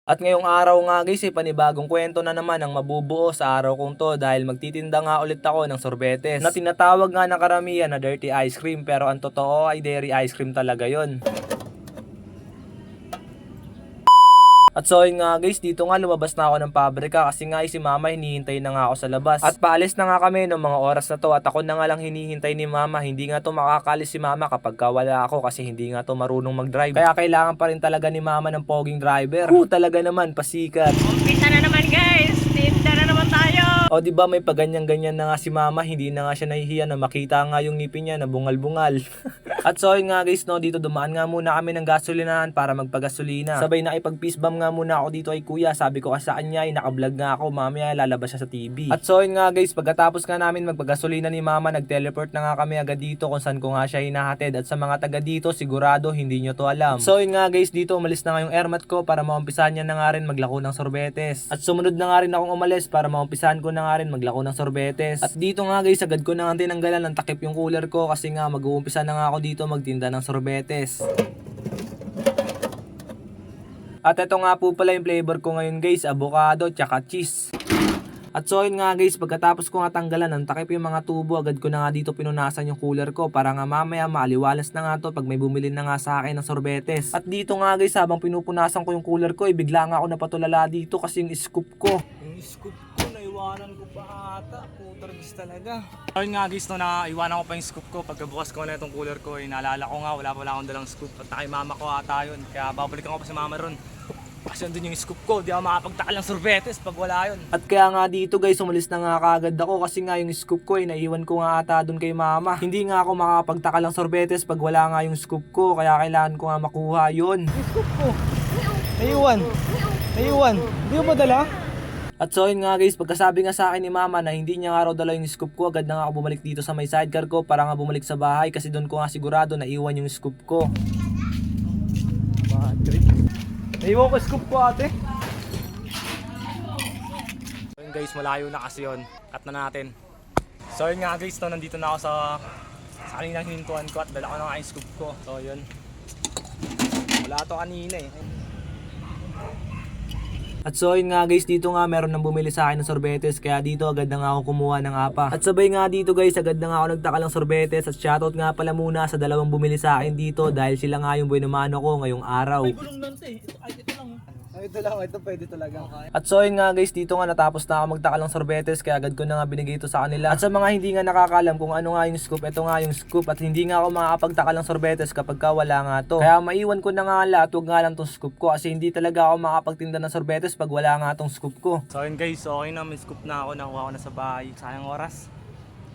At ngayong araw nga guys, panibagong kwento na naman ang mabubuo sa araw kong to dahil magtitinda nga ulit ako ng sorbetes na tinatawag nga ng karamihan na dirty ice cream, pero ang totoo ay dairy ice cream talaga yon. At so yun nga guys, dito nga lumabas na ako ng pabrika kasi nga si mama hinihintay na nga ako sa labas. At paalis na nga kami ng mga oras na to at ako na nga lang hinihintay ni mama. Hindi nga to makakalis si mama kapag wala ako kasi hindi nga to marunong mag-drive. Kaya kailangan pa rin talaga ni mama ng poging driver. Talaga naman, pasikat. Umpisa na naman guys, tinda na naman tayo. O di ba may paganyan-ganyan na nga si mama, hindi na nga siya nahihiya na makita nga yung ngipin niya na bungal-bungal. At so yun nga guys, no, dito dumaan nga muna kami ng gasolinahan para magpagasolina. Sabay na ipag-peace bomb nga muna ako dito ay kuya. Sabi ko kasi sa kanya ay naka-vlog nga ako, mamaya lalabas siya sa TV. At so yun nga guys, pagkatapos nga namin magpagasolina ni mama, nag-teleport na nga kami agad dito kung saan ko nga siya hinahatid. At sa mga taga dito, sigurado hindi nyo to alam. So yun nga guys, dito umalis na nga yung airmat ko para maumpisahan niya na nga rin maglako ng sorbetes. At sumunod na nga rin akong umalis para maumpisahan ko na nga rin maglako ng sorbetes. At dito nga guys, agad ko na nga tinanggalan ng takip yung cooler ko kasi nga mag-uumpisa na nga ako dito magtinda ng sorbetes. At ito nga po pala yung flavor ko ngayon guys, avocado tsaka cheese. At so yun nga guys, pagkatapos ko nga tanggalan ng takip yung mga tubo, agad ko na nga dito pinunasan yung cooler ko para nga mamaya maaliwalas na nga to pag may bumili na nga sa akin ng sorbetes. At dito nga guys, habang pinupunasan ko yung cooler ko, bigla nga ako napatulala dito kasi yung scoop ko. Yung scoop ko, naiwanan ko pa ata. Putargis talaga. Ayun nga guys, no, naiwanan ko pa yung scoop ko. Pagkabukas ko na itong cooler ko, naalala ko nga, wala pala akong dalang scoop. At kay mama ko ata yun. Kaya babalikan ko pa si mama ron. Kasi andun yung scoop ko, di ako makapagtakal ng sorbetes pag wala yun. At kaya nga dito guys, umalis na nga kagad ako kasi nga yung scoop ko naiwan ko nga ata dun kay mama. Hindi nga ako makapagtakal ng sorbetes pag wala nga yung scoop ko, kaya kailangan ko nga makuha yun. Yung scoop ko, naiwan. Hindi mo ba dala? At so yun nga guys, pagkasabi nga sa akin ni mama na hindi niya nga raw dala yung scoop ko, agad na nga ako bumalik dito sa may sidecar ko para nga bumalik sa bahay kasi doon ko nga sigurado na iwan yung scoop ko. Bad trip. Naiwan ko scoop ko ate. So yun guys, malayo na kasi yun. Cut na natin. So yun nga guys, no, nandito na ako sa kaninang hinintuan ko at dala ko na nga yung scoop ko. So yun. Wala to kanina eh. At so yun nga guys, dito nga meron nang bumili sa akin ng sorbetes kaya dito agad na nga ako kumuha ng apa. At sabay nga dito guys, agad na nga ako nagtakal ng sorbetes at shoutout nga pala muna sa dalawang bumili sa akin dito dahil sila nga yung buenumano ko ngayong araw. Ay, gulong lang ito eh. Ito lang. Ito lang, ito pwede talaga. At so yun nga guys, dito nga natapos na ako magtakal ng sorbetes kaya agad ko na nga binigay ito sa kanila. At sa mga hindi nga nakakalam kung ano nga yung scoop, ito nga yung scoop at hindi nga ako makakapagtakal ng sorbetes kapag wala nga to. Kaya maiwan ko na nga lahat, wag nga lang tong scoop ko kasi hindi talaga ako makakapagtinda ng sorbetes pag wala nga tong scoop ko. So yun guys, okay na, may scoop na ako, nakuha ko na sa bahay. Sayang oras.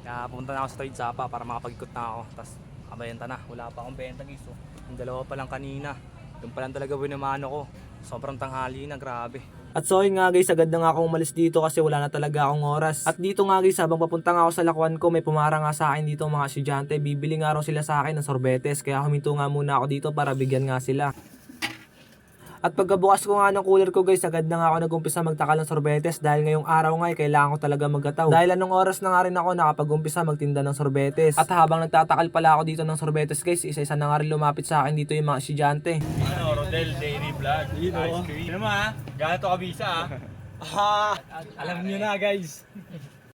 Kaya pumunta na ako sa Toyd Sapa para makapag-ikot na ako. Tapos kabenta na, wala pa akong benta guys. So, yung dalawa pa lang kanina. Yung pa lang talaga binamano ko. Sobrang tanghali na, grabe. At so yun nga guys, agad na nga akong umalis dito kasi wala na talaga akong oras. At dito nga guys, habang papunta nga ako sa lakuan ko, may pumara nga sa akin dito mga estudyante. Bibili nga raw sila sa akin ng sorbetes kaya huminto nga muna ako dito para bigyan nga sila. At pagkabukas ko nga ng cooler ko guys, agad na nga ako nag-umpisa magtakal ng sorbetes dahil ngayong araw nga kailangan ko talaga magataw. Dahil anong oras na nga rin ako nakapag-umpisa magtinda ng sorbetes. At habang nagtatakal pala ako dito ng sorbetes guys, isa-isa na nga rin lumapit sa akin dito yung mga estudyante. Ano, Rodel Dairy Vlog, ice cream. Ano mo ha? Gano'n to kabisa ha? Alam niyo na guys.